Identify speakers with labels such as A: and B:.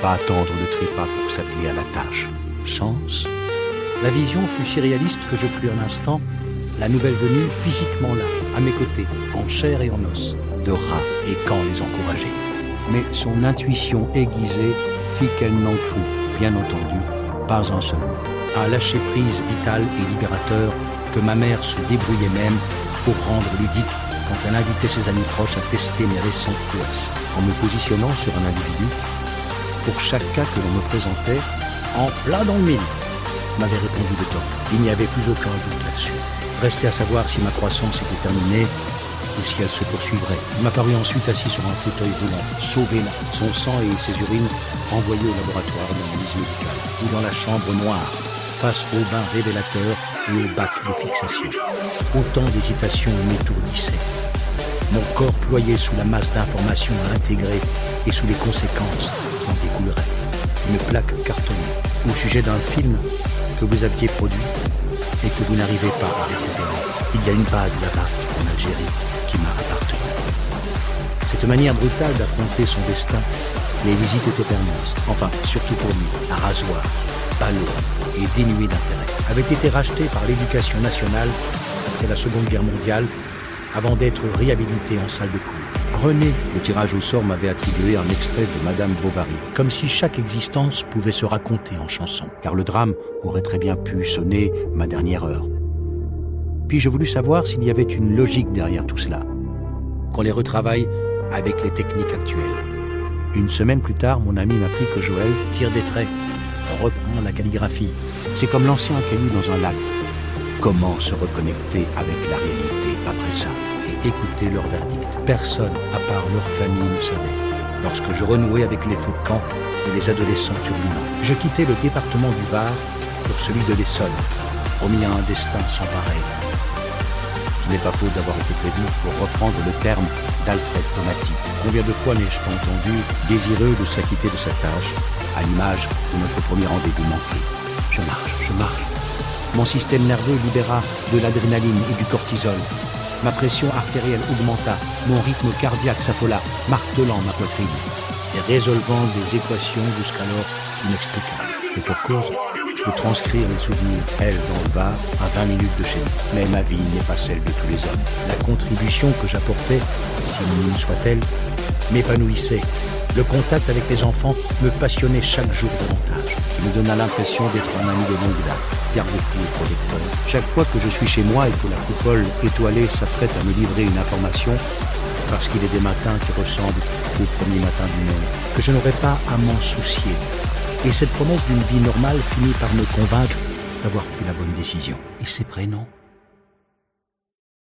A: pas attendre de trépas pour s'atteler à la tâche. Chance.
B: La vision fut si réaliste que je crus un instant la nouvelle venue physiquement là, à mes côtés, en chair et en os.
A: De rats et quand les encourager. Mais son intuition aiguisée fit qu'elle n'en crut, bien entendu, pas un seul mot.
B: Un lâcher-prise vital et libérateur que ma mère se débrouillait même pour rendre ludique quand elle invitait ses amis proches à tester mes récentes prouesses.
A: En me positionnant sur un individu, pour chaque cas que l'on me présentait,
B: en plein dans le mille, m'avait répondu de top. Il n'y avait plus aucun doute là-dessus. Restait à savoir si ma croissance était terminée ou si elle se poursuivrait. Il m'apparut ensuite assis sur un fauteuil roulant, sauvé là, son sang et ses urines envoyés au laboratoire d'analyse médicale, ou dans la chambre noire, face au bain révélateur et au bac de fixation. Autant d'hésitations m'étourdissaient. Mon corps ployé sous la masse d'informations à intégrer et sous les conséquences qui en découleraient. Une plaque cartonnée au sujet d'un film que vous aviez produit et que vous n'arrivez pas à récupérer. Il y a une bague là-bas, en Algérie, qui m'a appartenu. Cette manière brutale d'affronter son destin, les visites étaient permises, enfin, surtout pour lui, à rasoir, ballot et dénué d'intérêt, avait été racheté par l'éducation nationale après la Seconde Guerre mondiale, avant d'être réhabilité en salle de cours. René, le tirage au sort m'avait attribué un extrait de Madame Bovary, comme si chaque existence pouvait se raconter en chanson, car le drame aurait très bien pu sonner ma dernière heure. Puis j'ai voulu savoir s'il y avait une logique derrière tout cela, qu'on les retravaille avec les techniques actuelles. Une semaine plus tard, mon ami m'apprit que Joël tire des traits, reprend la calligraphie. C'est comme lancer un caillou dans un lac. Comment se reconnecter avec la réalité après ça et écouter leur verdict? Personne, à part leur famille, ne savait. Lorsque je renouais avec les feux de camp et les adolescents turbulents, je quittais le département du Var pour celui de l'Essonne, promis à un destin sans pareil. Ce n'est pas faute d'avoir été prévu pour reprendre le terme d'Alfred Tomati. Combien de fois n'ai-je pas entendu, désireux de s'acquitter de sa tâche, à l'image de notre premier rendez-vous manqué. Je marche. Mon système nerveux libéra de l'adrénaline et du cortisol. Ma pression artérielle augmenta, mon rythme cardiaque s'affola, martelant ma poitrine et résolvant des équations jusqu'alors inextricables. Et pour cause, de transcrire mes souvenirs, elle dans le Var, à 20 minutes de chez nous. Mais ma vie n'est pas celle de tous les hommes. La contribution que j'apportais, si minime soit-elle, m'épanouissait. Le contact avec les enfants me passionnait chaque jour davantage. Il me donna l'impression d'être un ami de longue date, garde-fou et protecteur. Chaque fois que je suis chez moi et que la coupole étoilée s'apprête à me livrer une information, parce qu'il est des matins qui ressemblent au premier matin du monde, que je n'aurai pas à m'en soucier. Et cette promesse d'une vie normale finit par me convaincre d'avoir pris la bonne décision. Et ses prénoms ?